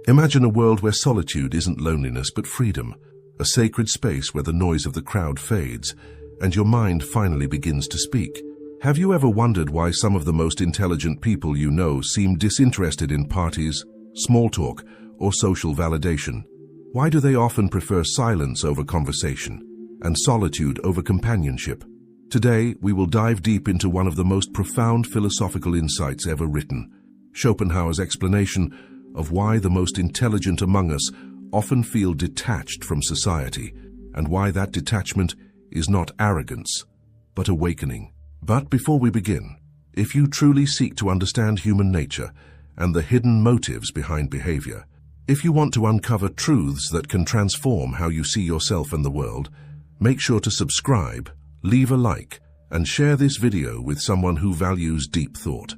Imagine a world where solitude isn't loneliness but freedom, a sacred space where the noise of the crowd fades and your mind finally begins to speak. Have you ever wondered why some of the most intelligent people you know seem disinterested in parties, small talk, or social validation? Why do they often prefer silence over conversation and solitude over companionship? Today, we will dive deep into one of the most profound philosophical insights ever written, Schopenhauer's explanation of why the most intelligent among us often feel detached from society, and why that detachment is not arrogance, but awakening. But before we begin, if you truly seek to understand human nature and the hidden motives behind behavior, if you want to uncover truths that can transform how you see yourself and the world, make sure to subscribe, leave a like, and share this video with someone who values deep thought.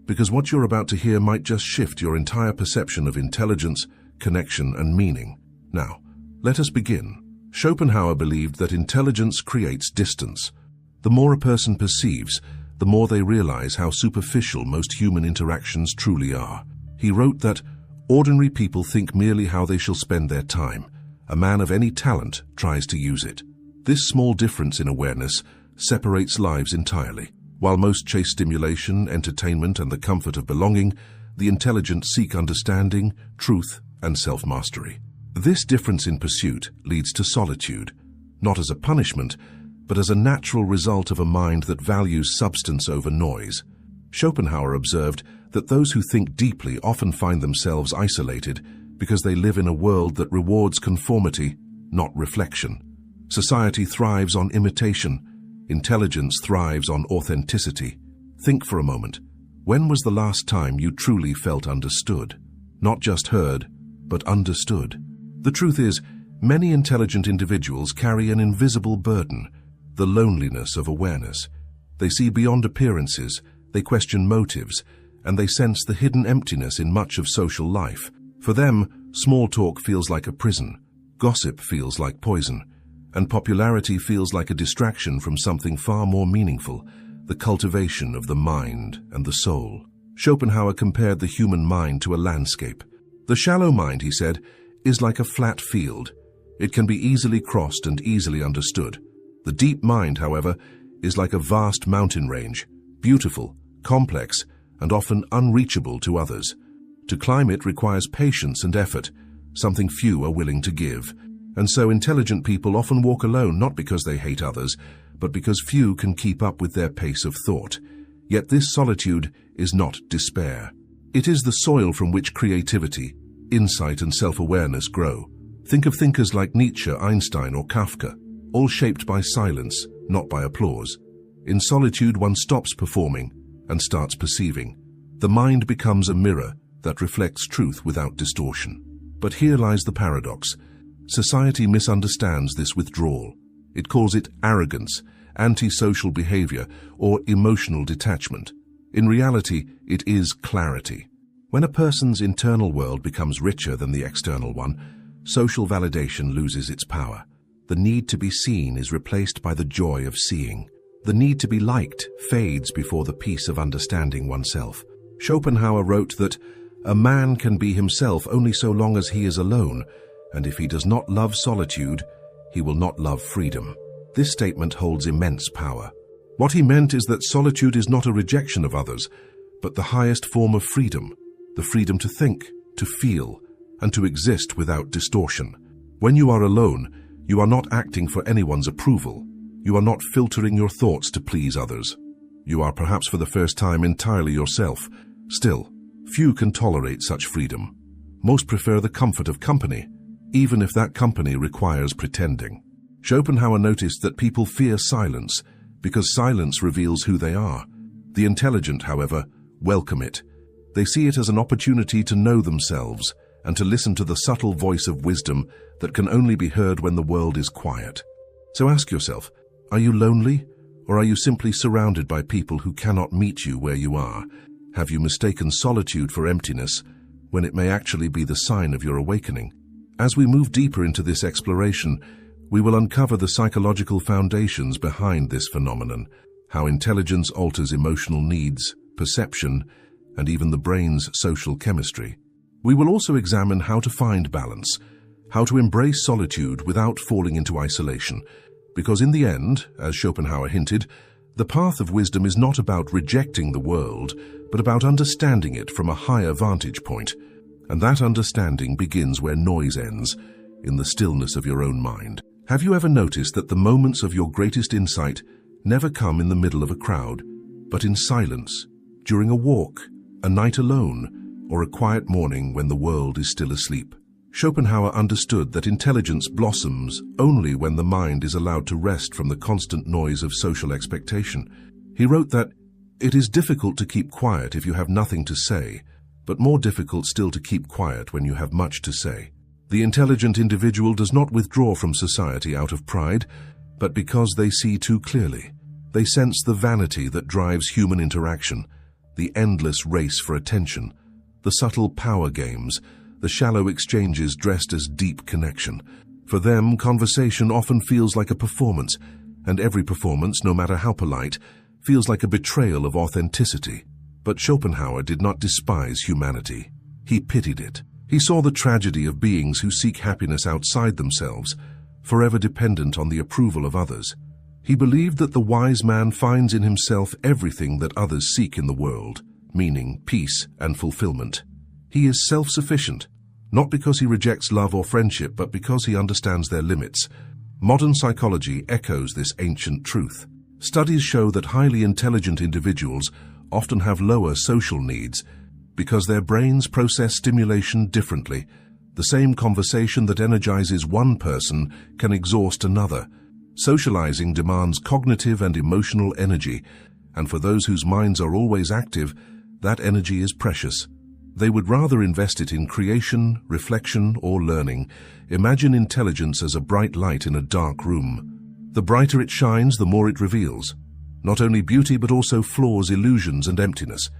Because what you're about to hear might just shift your entire perception of intelligence, connection, and meaning. Now, let us begin. Schopenhauer believed that intelligence creates distance. The more a person perceives, the more they realize how superficial most human interactions truly are. He wrote that ordinary people think merely how they shall spend their time. A man of any talent tries to use it. This small difference in awareness separates lives entirely. While most chase stimulation, entertainment, and the comfort of belonging, the intelligent seek understanding, truth, and self-mastery. This difference in pursuit leads to solitude, not as a punishment, but as a natural result of a mind that values substance over noise. Schopenhauer observed that those who think deeply often find themselves isolated because they live in a world that rewards conformity, not reflection. Society thrives on imitation. Intelligence thrives on authenticity. Think for a moment. When was the last time you truly felt understood? Not just heard, but understood. The truth is, many intelligent individuals carry an invisible burden, the loneliness of awareness. They see beyond appearances, they question motives, and they sense the hidden emptiness in much of social life. For them, small talk feels like a prison, gossip feels like poison, and popularity feels like a distraction from something far more meaningful, the cultivation of the mind and the soul. Schopenhauer compared the human mind to a landscape. The shallow mind, he said, is like a flat field. It can be easily crossed and easily understood. The deep mind, however, is like a vast mountain range, beautiful, complex, and often unreachable to others. To climb it requires patience and effort, something few are willing to give. And so intelligent people often walk alone, not because they hate others, but because few can keep up with their pace of thought. Yet this solitude is not despair. It is the soil from which creativity, insight, and self-awareness grow. Think of thinkers like Nietzsche, Einstein, or Kafka, all shaped by silence, not by applause. In solitude, one stops performing and starts perceiving. The mind becomes a mirror that reflects truth without distortion. But here lies the paradox. Society misunderstands this withdrawal. It calls it arrogance, antisocial behavior, or emotional detachment. In reality, it is clarity. When a person's internal world becomes richer than the external one, social validation loses its power. The need to be seen is replaced by the joy of seeing. The need to be liked fades before the peace of understanding oneself. Schopenhauer wrote that a man can be himself only so long as he is alone, and if he does not love solitude, he will not love freedom. This statement holds immense power. What he meant is that solitude is not a rejection of others, but the highest form of freedom, the freedom to think, to feel, and to exist without distortion. When you are alone, you are not acting for anyone's approval. You are not filtering your thoughts to please others. You are perhaps for the first time entirely yourself. Still, few can tolerate such freedom. Most prefer the comfort of company, even if that company requires pretending. Schopenhauer noticed that people fear silence because silence reveals who they are. The intelligent, however, welcome it. They see it as an opportunity to know themselves and to listen to the subtle voice of wisdom that can only be heard when the world is quiet. So ask yourself, are you lonely, or are you simply surrounded by people who cannot meet you where you are? Have you mistaken solitude for emptiness when it may actually be the sign of your awakening? As we move deeper into this exploration, we will uncover the psychological foundations behind this phenomenon, how intelligence alters emotional needs, perception, and even the brain's social chemistry. We will also examine how to find balance, how to embrace solitude without falling into isolation, because in the end, as Schopenhauer hinted, the path of wisdom is not about rejecting the world, but about understanding it from a higher vantage point. And that understanding begins where noise ends, in the stillness of your own mind. Have you ever noticed that the moments of your greatest insight never come in the middle of a crowd, but in silence, during a walk, a night alone, or a quiet morning when the world is still asleep? Schopenhauer understood that intelligence blossoms only when the mind is allowed to rest from the constant noise of social expectation. He wrote that, "It is difficult to keep quiet if you have nothing to say, but more difficult still to keep quiet when you have much to say." The intelligent individual does not withdraw from society out of pride, but because they see too clearly. They sense the vanity that drives human interaction, the endless race for attention, the subtle power games, the shallow exchanges dressed as deep connection. For them, conversation often feels like a performance, and every performance, no matter how polite, feels like a betrayal of authenticity. But Schopenhauer did not despise humanity. He pitied it. He saw the tragedy of beings who seek happiness outside themselves, forever dependent on the approval of others. He believed that the wise man finds in himself everything that others seek in the world, meaning, peace, and fulfillment. He is self-sufficient, not because he rejects love or friendship, but because he understands their limits. Modern psychology echoes this ancient truth. Studies show that highly intelligent individuals often have lower social needs because their brains process stimulation differently. The same conversation that energizes one person can exhaust another. Socializing demands cognitive and emotional energy, and for those whose minds are always active, that energy is precious. They would rather invest it in creation, reflection, or learning. Imagine intelligence as a bright light in a dark room. The brighter it shines, the more it reveals. Not only beauty, but also flaws, illusions, and emptiness.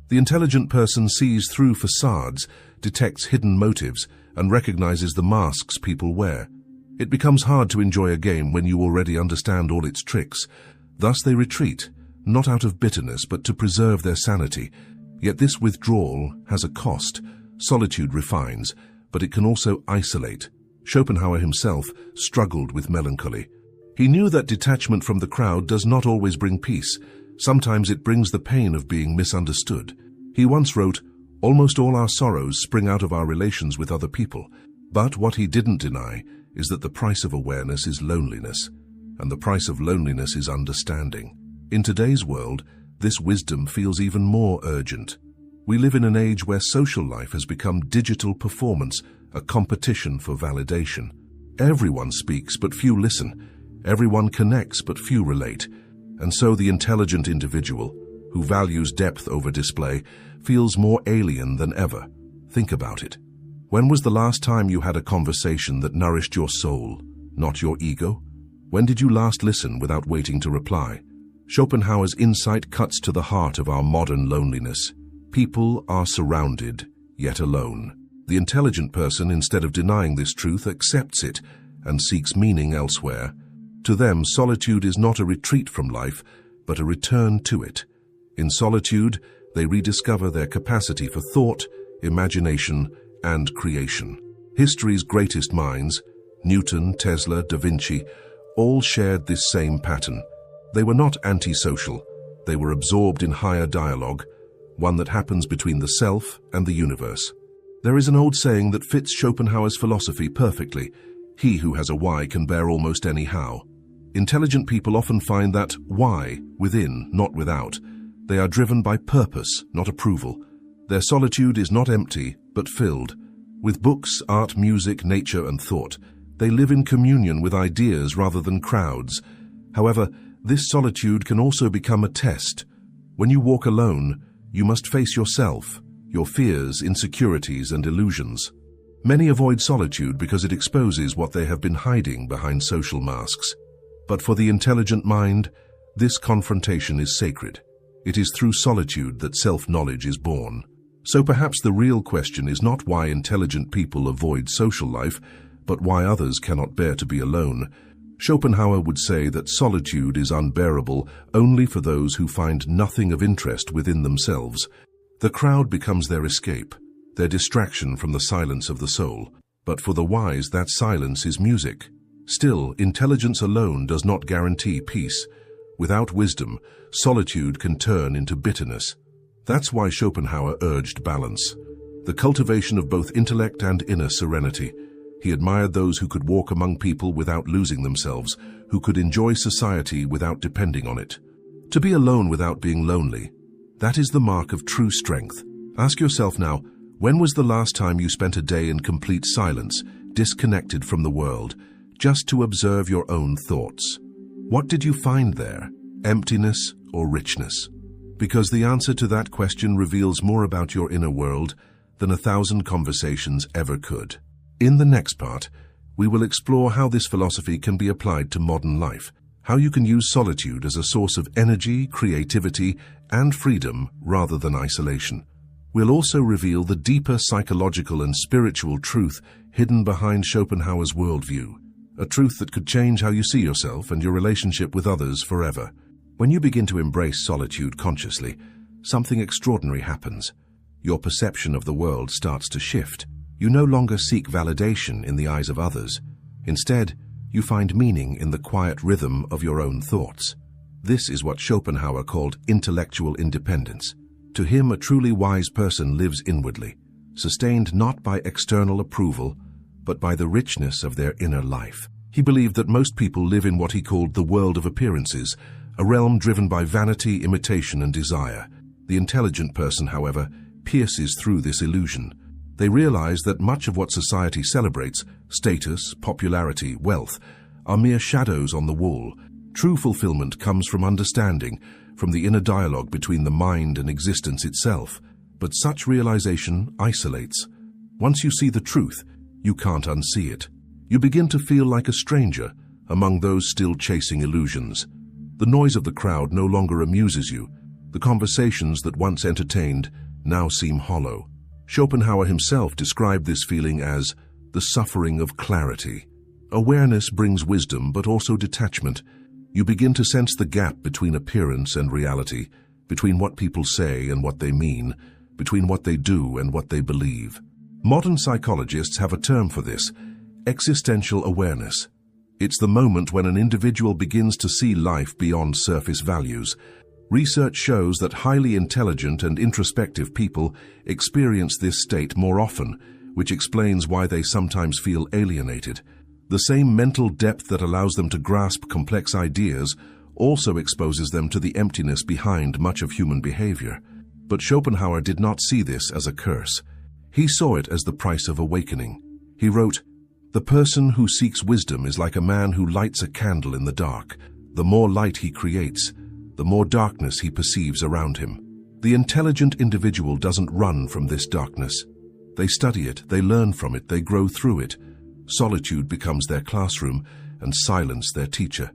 The intelligent person sees through facades, detects hidden motives, and recognizes the masks people wear. It becomes hard to enjoy a game when you already understand all its tricks. Thus they retreat, not out of bitterness, but to preserve their sanity. Yet this withdrawal has a cost. Solitude refines, but it can also isolate. Schopenhauer himself struggled with melancholy. He knew that detachment from the crowd does not always bring peace. Sometimes it brings the pain of being misunderstood. He once wrote, "Almost all our sorrows spring out of our relations with other people." But what he didn't deny is that the price of awareness is loneliness, and the price of loneliness is understanding. In today's world, this wisdom feels even more urgent. We live in an age where social life has become digital performance, a competition for validation. Everyone speaks, but few listen. Everyone connects, but few relate. And so the intelligent individual, who values depth over display, feels more alien than ever. Think about it. When was the last time you had a conversation that nourished your soul, not your ego? When did you last listen without waiting to reply? Schopenhauer's insight cuts to the heart of our modern loneliness. People are surrounded, yet alone. The intelligent person, instead of denying this truth, accepts it and seeks meaning elsewhere. To them, solitude is not a retreat from life, but a return to it. In solitude, they rediscover their capacity for thought, imagination, and creation. History's greatest minds, Newton, Tesla, Da Vinci, all shared this same pattern. They were not antisocial. They were absorbed in higher dialogue, one that happens between the self and the universe. There is an old saying that fits Schopenhauer's philosophy perfectly. He who has a why can bear almost any how. Intelligent people often find that why within, not without. They are driven by purpose, not approval. Their solitude is not empty, but filled. With books, art, music, nature, and thought, they live in communion with ideas rather than crowds. However, this solitude can also become a test. When you walk alone, you must face yourself, your fears, insecurities, and illusions. Many avoid solitude because it exposes what they have been hiding behind social masks. But for the intelligent mind, this confrontation is sacred. It is through solitude that self-knowledge is born. So perhaps the real question is not why intelligent people avoid social life, but why others cannot bear to be alone. Schopenhauer would say that solitude is unbearable only for those who find nothing of interest within themselves. The crowd becomes their escape, their distraction from the silence of the soul. But for the wise, that silence is music. Still, intelligence alone does not guarantee peace. Without wisdom, solitude can turn into bitterness. That's why Schopenhauer urged balance, the cultivation of both intellect and inner serenity. He admired those who could walk among people without losing themselves, who could enjoy society without depending on it. To be alone without being lonely, that is the mark of true strength. Ask yourself now, when was the last time you spent a day in complete silence, disconnected from the world, just to observe your own thoughts? What did you find there? Emptiness or richness? Because the answer to that question reveals more about your inner world than 1,000 conversations ever could. In the next part, we will explore how this philosophy can be applied to modern life, how you can use solitude as a source of energy, creativity, and freedom rather than isolation. We'll also reveal the deeper psychological and spiritual truth hidden behind Schopenhauer's worldview, a truth that could change how you see yourself and your relationship with others forever. When you begin to embrace solitude consciously, something extraordinary happens. Your perception of the world starts to shift. You no longer seek validation in the eyes of others. Instead, you find meaning in the quiet rhythm of your own thoughts. This is what Schopenhauer called intellectual independence. To him, a truly wise person lives inwardly, sustained not by external approval, but by the richness of their inner life. He believed that most people live in what he called the world of appearances, a realm driven by vanity, imitation, and desire. The intelligent person, however, pierces through this illusion. They realize that much of what society celebrates, status, popularity, wealth, are mere shadows on the wall. True fulfillment comes from understanding, from the inner dialogue between the mind and existence itself. But such realization isolates. Once you see the truth, you can't unsee it. You begin to feel like a stranger among those still chasing illusions. The noise of the crowd no longer amuses you. The conversations that once entertained now seem hollow. Schopenhauer himself described this feeling as the suffering of clarity. Awareness brings wisdom, but also detachment. You begin to sense the gap between appearance and reality, between what people say and what they mean, between what they do and what they believe. Modern psychologists have a term for this: existential awareness. It's the moment when an individual begins to see life beyond surface values. Research shows that highly intelligent and introspective people experience this state more often, which explains why they sometimes feel alienated. The same mental depth that allows them to grasp complex ideas also exposes them to the emptiness behind much of human behavior. But Schopenhauer did not see this as a curse. He saw it as the price of awakening. He wrote, "The person who seeks wisdom is like a man who lights a candle in the dark. The more light he creates, the more darkness he perceives around him." The intelligent individual doesn't run from this darkness. They study it, they learn from it, they grow through it. Solitude becomes their classroom and silence their teacher.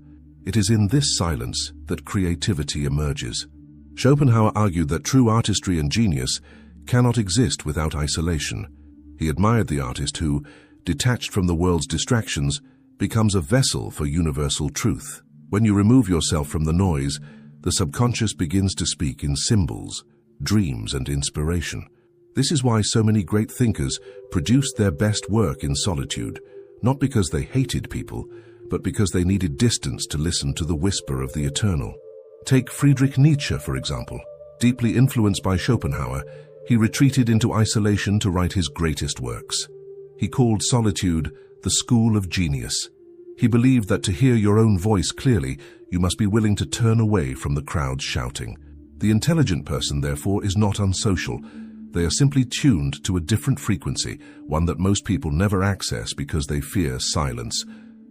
It is in this silence that creativity emerges. Schopenhauer argued that true artistry and genius cannot exist without isolation. He admired the artist who, detached from the world's distractions, becomes a vessel for universal truth. When you remove yourself from the noise, the subconscious begins to speak in symbols, dreams, and inspiration. This is why so many great thinkers produced their best work in solitude, not because they hated people, but because they needed distance to listen to the whisper of the eternal. Take Friedrich Nietzsche, for example. Deeply influenced by Schopenhauer, he retreated into isolation to write his greatest works. He called solitude the school of genius. He believed that to hear your own voice clearly, you must be willing to turn away from the crowd's shouting. The intelligent person, therefore, is not unsocial. They are simply tuned to a different frequency, one that most people never access because they fear silence.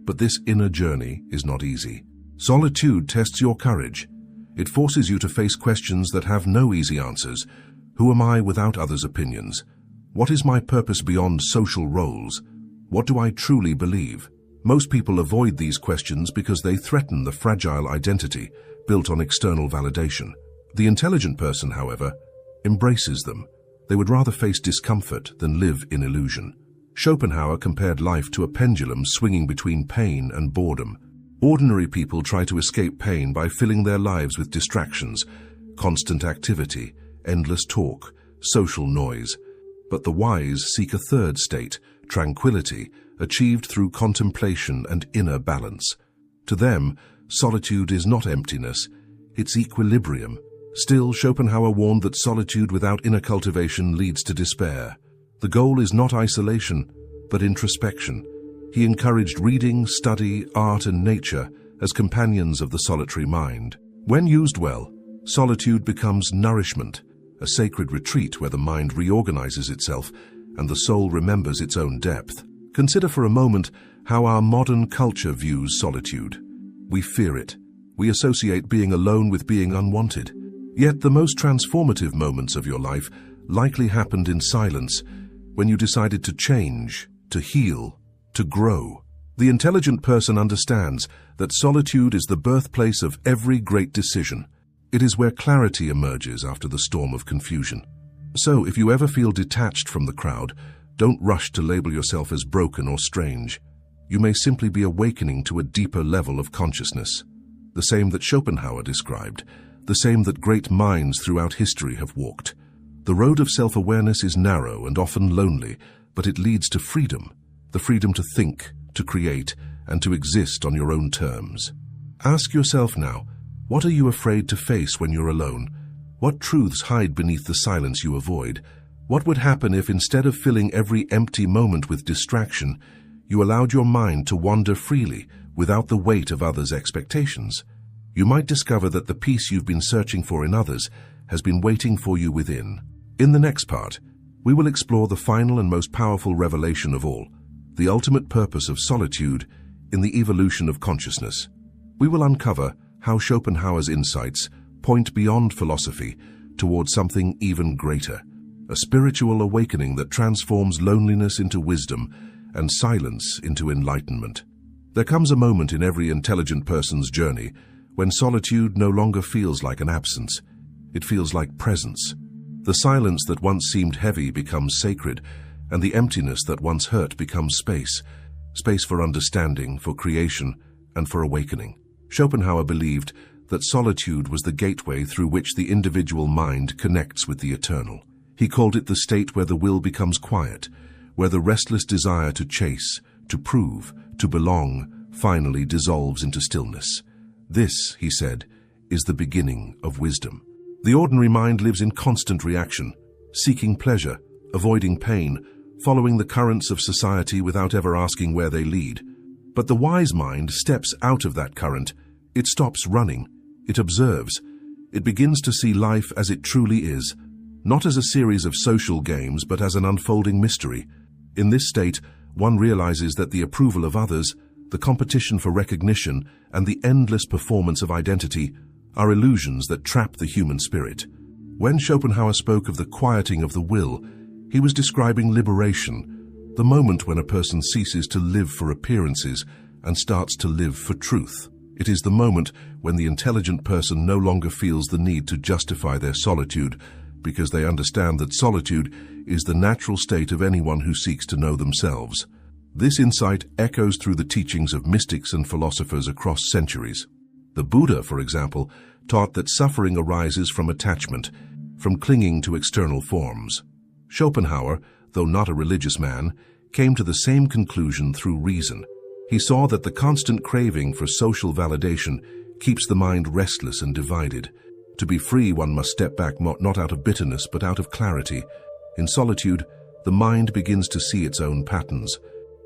But this inner journey is not easy. Solitude tests your courage. It forces you to face questions that have no easy answers. Who am I without others' opinions? What is my purpose beyond social roles? What do I truly believe? Most people avoid these questions because they threaten the fragile identity built on external validation. The intelligent person, however, embraces them. They would rather face discomfort than live in illusion. Schopenhauer compared life to a pendulum swinging between pain and boredom. Ordinary people try to escape pain by filling their lives with distractions, constant activity, endless talk, social noise. But the wise seek a third state, tranquility, achieved through contemplation and inner balance. To them, solitude is not emptiness, it's equilibrium. Still, Schopenhauer warned that solitude without inner cultivation leads to despair. The goal is not isolation, but introspection. He encouraged reading, study, art, and nature as companions of the solitary mind. When used well, solitude becomes nourishment, a sacred retreat where the mind reorganizes itself and the soul remembers its own depth. Consider for a moment how our modern culture views solitude. We fear it. We associate being alone with being unwanted. Yet the most transformative moments of your life likely happened in silence, when you decided to change, to heal, to grow. The intelligent person understands that solitude is the birthplace of every great decision. It is where clarity emerges after the storm of confusion. So, if you ever feel detached from the crowd, don't rush to label yourself as broken or strange. You may simply be awakening to a deeper level of consciousness. The same that Schopenhauer described, the same that great minds throughout history have walked. The road of self-awareness is narrow and often lonely, but it leads to freedom. The freedom to think, to create, and to exist on your own terms. Ask yourself now, what are you afraid to face when you're alone? What truths hide beneath the silence you avoid? What would happen if, instead of filling every empty moment with distraction, you allowed your mind to wander freely without the weight of others' expectations? You might discover that the peace you've been searching for in others has been waiting for you within. In the next part, we will explore the final and most powerful revelation of all, the ultimate purpose of solitude in the evolution of consciousness. We will uncover how Schopenhauer's insights point beyond philosophy towards something even greater, a spiritual awakening that transforms loneliness into wisdom and silence into enlightenment. There comes a moment in every intelligent person's journey when solitude no longer feels like an absence. It feels like presence. The silence that once seemed heavy becomes sacred, and the emptiness that once hurt becomes space. Space for understanding, for creation, and for awakening. Schopenhauer believed that solitude was the gateway through which the individual mind connects with the eternal. He called it the state where the will becomes quiet, where the restless desire to chase, to prove, to belong, finally dissolves into stillness. This, he said, is the beginning of wisdom. The ordinary mind lives in constant reaction, seeking pleasure, avoiding pain, following the currents of society without ever asking where they lead. But the wise mind steps out of that current. It stops running. It observes. It begins to see life as it truly is, not as a series of social games, but as an unfolding mystery. In this state, one realizes that the approval of others, the competition for recognition, and the endless performance of identity are illusions that trap the human spirit. When Schopenhauer spoke of the quieting of the will, he was describing liberation, the moment when a person ceases to live for appearances and starts to live for truth. It is the moment when the intelligent person no longer feels the need to justify their solitude, because they understand that solitude is the natural state of anyone who seeks to know themselves. This insight echoes through the teachings of mystics and philosophers across centuries. The Buddha, for example, taught that suffering arises from attachment, from clinging to external forms. Schopenhauer, though not a religious man, came to the same conclusion through reason. He saw that the constant craving for social validation keeps the mind restless and divided. To be free, one must step back not out of bitterness but out of clarity. In solitude, the mind begins to see its own patterns.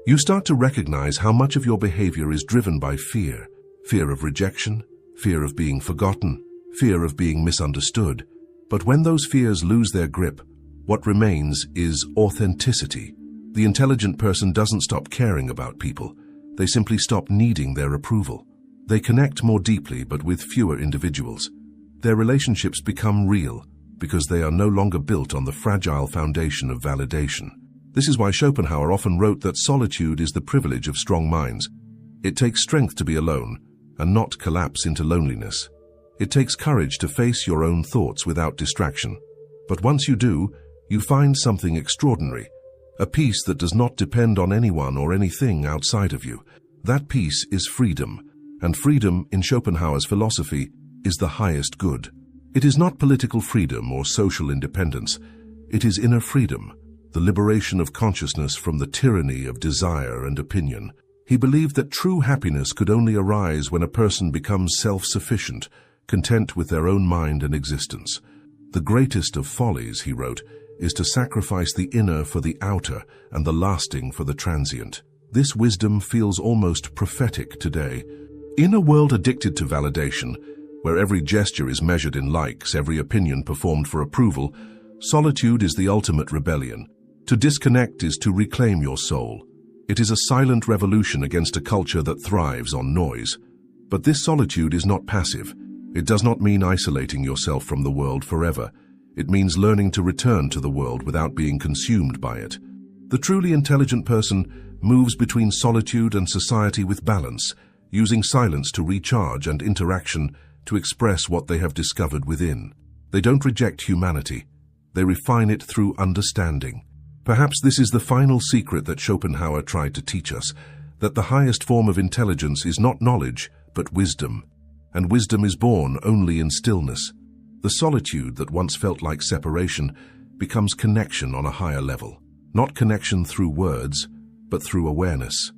You start to recognize how much of your behavior is driven by fear. Fear of rejection, fear of being forgotten, fear of being misunderstood. But when those fears lose their grip, what remains is authenticity. The intelligent person doesn't stop caring about people. They simply stop needing their approval. They connect more deeply but with fewer individuals. Their relationships become real because they are no longer built on the fragile foundation of validation. This is why Schopenhauer often wrote that solitude is the privilege of strong minds. It takes strength to be alone and not collapse into loneliness. It takes courage to face your own thoughts without distraction. But once you do, you find something extraordinary, a peace that does not depend on anyone or anything outside of you. That peace is freedom, and freedom, in Schopenhauer's philosophy, is the highest good. It is not political freedom or social independence. It is inner freedom, the liberation of consciousness from the tyranny of desire and opinion. He believed that true happiness could only arise when a person becomes self-sufficient, content with their own mind and existence. The greatest of follies, he wrote, is to sacrifice the inner for the outer and the lasting for the transient. This wisdom feels almost prophetic today. In a world addicted to validation, where every gesture is measured in likes, every opinion performed for approval, solitude is the ultimate rebellion. To disconnect is to reclaim your soul. It is a silent revolution against a culture that thrives on noise. But this solitude is not passive. It does not mean isolating yourself from the world forever. It means learning to return to the world without being consumed by it. The truly intelligent person moves between solitude and society with balance, using silence to recharge and interaction to express what they have discovered within. They don't reject humanity. They refine it through understanding. Perhaps this is the final secret that Schopenhauer tried to teach us, that the highest form of intelligence is not knowledge, but wisdom. And wisdom is born only in stillness. The solitude that once felt like separation becomes connection on a higher level. Not connection through words, but through awareness.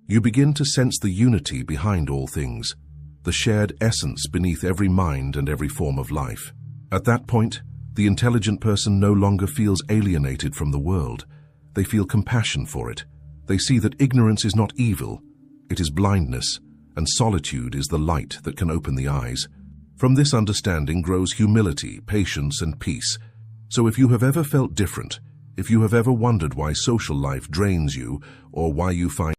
You begin to sense the unity behind all things, the shared essence beneath every mind and every form of life. At that point, the intelligent person no longer feels alienated from the world. They feel compassion for it. They see that ignorance is not evil, it is blindness, and solitude is the light that can open the eyes. From this understanding grows humility, patience, and peace. So if you have ever felt different, if you have ever wondered why social life drains you, or why you find